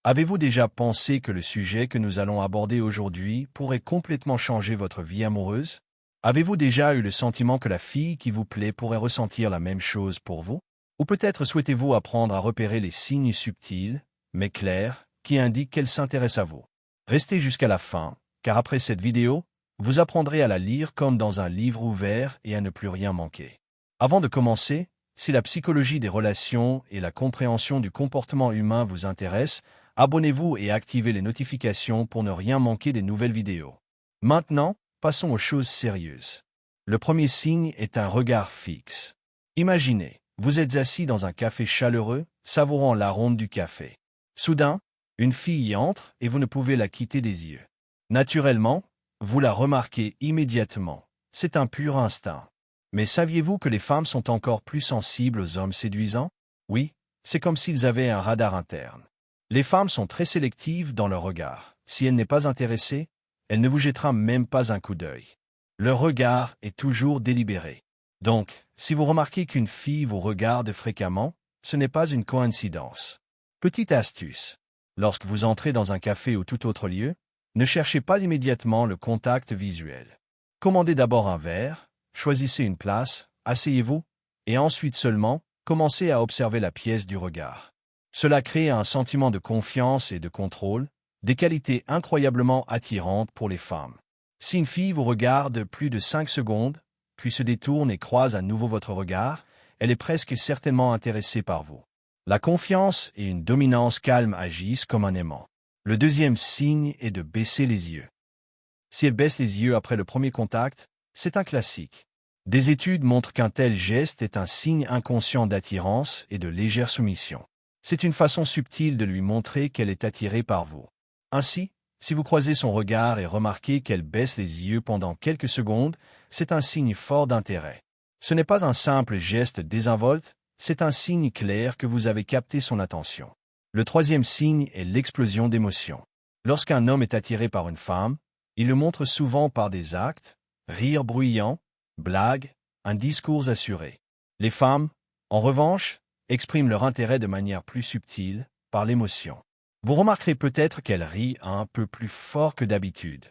Avez-vous déjà pensé que le sujet que nous allons aborder aujourd'hui pourrait complètement changer votre vie amoureuse? Avez-vous déjà eu le sentiment que la fille qui vous plaît pourrait ressentir la même chose pour vous? Ou peut-être souhaitez-vous apprendre à repérer les signes subtils, mais clairs, qui indiquent qu'elle s'intéresse à vous? Restez jusqu'à la fin, car après cette vidéo, vous apprendrez à la lire comme dans un livre ouvert et à ne plus rien manquer. Avant de commencer, si la psychologie des relations et la compréhension du comportement humain vous intéressent, abonnez-vous et activez les notifications pour ne rien manquer des nouvelles vidéos. Maintenant, passons aux choses sérieuses. Le premier signe est un regard fixe. Imaginez, vous êtes assis dans un café chaleureux, savourant l'arôme du café. Soudain, une fille y entre et vous ne pouvez la quitter des yeux. Naturellement, vous la remarquez immédiatement. C'est un pur instinct. Mais saviez-vous que les femmes sont encore plus sensibles aux hommes séduisants? Oui, c'est comme s'ils avaient un radar interne. Les femmes sont très sélectives dans leur regard. Si elle n'est pas intéressée, elle ne vous jettera même pas un coup d'œil. Leur regard est toujours délibéré. Donc, si vous remarquez qu'une fille vous regarde fréquemment, ce n'est pas une coïncidence. Petite astuce. Lorsque vous entrez dans un café ou tout autre lieu, ne cherchez pas immédiatement le contact visuel. Commandez d'abord un verre, choisissez une place, asseyez-vous, et ensuite seulement, commencez à observer la pièce du regard. Cela crée un sentiment de confiance et de contrôle, des qualités incroyablement attirantes pour les femmes. Si une fille vous regarde plus de 5 secondes, puis se détourne et croise à nouveau votre regard, elle est presque certainement intéressée par vous. La confiance et une dominance calme agissent comme un aimant. Le deuxième signe est de baisser les yeux. Si elle baisse les yeux après le premier contact, c'est un classique. Des études montrent qu'un tel geste est un signe inconscient d'attirance et de légère soumission. C'est une façon subtile de lui montrer qu'elle est attirée par vous. Ainsi, si vous croisez son regard et remarquez qu'elle baisse les yeux pendant quelques secondes, c'est un signe fort d'intérêt. Ce n'est pas un simple geste désinvolte, c'est un signe clair que vous avez capté son attention. Le troisième signe est l'explosion d'émotions. Lorsqu'un homme est attiré par une femme, il le montre souvent par des actes, rires bruyants, blagues, un discours assuré. Les femmes, en revanche, expriment leur intérêt de manière plus subtile, par l'émotion. Vous remarquerez peut-être qu'elle rit un peu plus fort que d'habitude,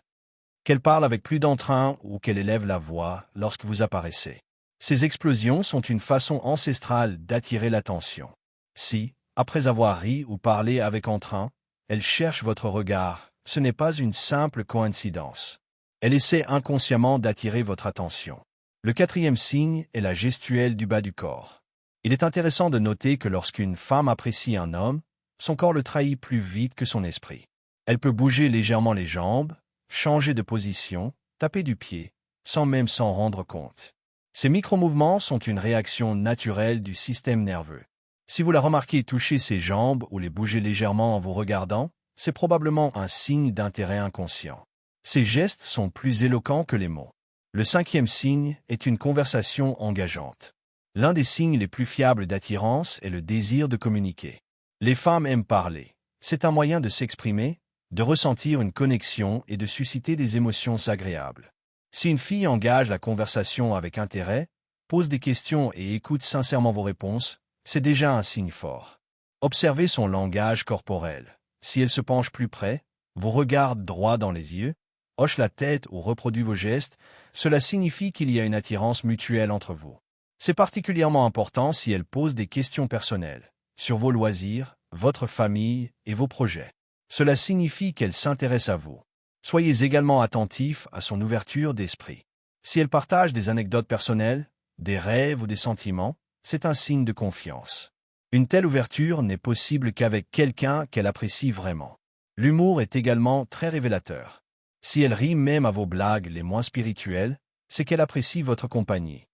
qu'elle parle avec plus d'entrain ou qu'elle élève la voix lorsque vous apparaissez. Ces explosions sont une façon ancestrale d'attirer l'attention. Si, après avoir ri ou parlé avec entrain, elle cherche votre regard, ce n'est pas une simple coïncidence. Elle essaie inconsciemment d'attirer votre attention. Le quatrième signe est la gestuelle du bas du corps. Il est intéressant de noter que lorsqu'une femme apprécie un homme, son corps le trahit plus vite que son esprit. Elle peut bouger légèrement les jambes, changer de position, taper du pied, sans même s'en rendre compte. Ces micro-mouvements sont une réaction naturelle du système nerveux. Si vous la remarquez toucher ses jambes ou les bouger légèrement en vous regardant, c'est probablement un signe d'intérêt inconscient. Ces gestes sont plus éloquents que les mots. Le cinquième signe est une conversation engageante. L'un des signes les plus fiables d'attirance est le désir de communiquer. Les femmes aiment parler. C'est un moyen de s'exprimer, de ressentir une connexion et de susciter des émotions agréables. Si une fille engage la conversation avec intérêt, pose des questions et écoute sincèrement vos réponses, c'est déjà un signe fort. Observez son langage corporel. Si elle se penche plus près, vous regarde droit dans les yeux, hoche la tête ou reproduit vos gestes, cela signifie qu'il y a une attirance mutuelle entre vous. C'est particulièrement important si elle pose des questions personnelles, sur vos loisirs, votre famille et vos projets. Cela signifie qu'elle s'intéresse à vous. Soyez également attentif à son ouverture d'esprit. Si elle partage des anecdotes personnelles, des rêves ou des sentiments, c'est un signe de confiance. Une telle ouverture n'est possible qu'avec quelqu'un qu'elle apprécie vraiment. L'humour est également très révélateur. Si elle rit même à vos blagues les moins spirituelles, c'est qu'elle apprécie votre compagnie.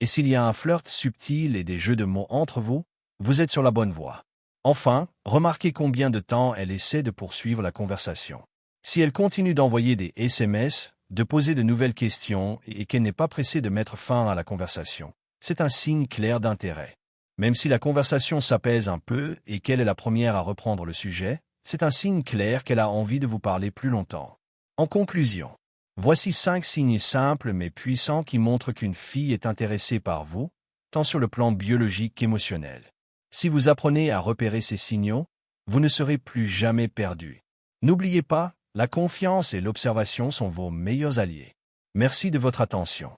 Et s'il y a un flirt subtil et des jeux de mots entre vous, vous êtes sur la bonne voie. Enfin, remarquez combien de temps elle essaie de poursuivre la conversation. Si elle continue d'envoyer des SMS, de poser de nouvelles questions et qu'elle n'est pas pressée de mettre fin à la conversation, c'est un signe clair d'intérêt. Même si la conversation s'apaise un peu et qu'elle est la première à reprendre le sujet, c'est un signe clair qu'elle a envie de vous parler plus longtemps. En conclusion, voici 5 signes simples mais puissants qui montrent qu'une fille est intéressée par vous, tant sur le plan biologique qu'émotionnel. Si vous apprenez à repérer ces signaux, vous ne serez plus jamais perdu. N'oubliez pas, la confiance et l'observation sont vos meilleurs alliés. Merci de votre attention.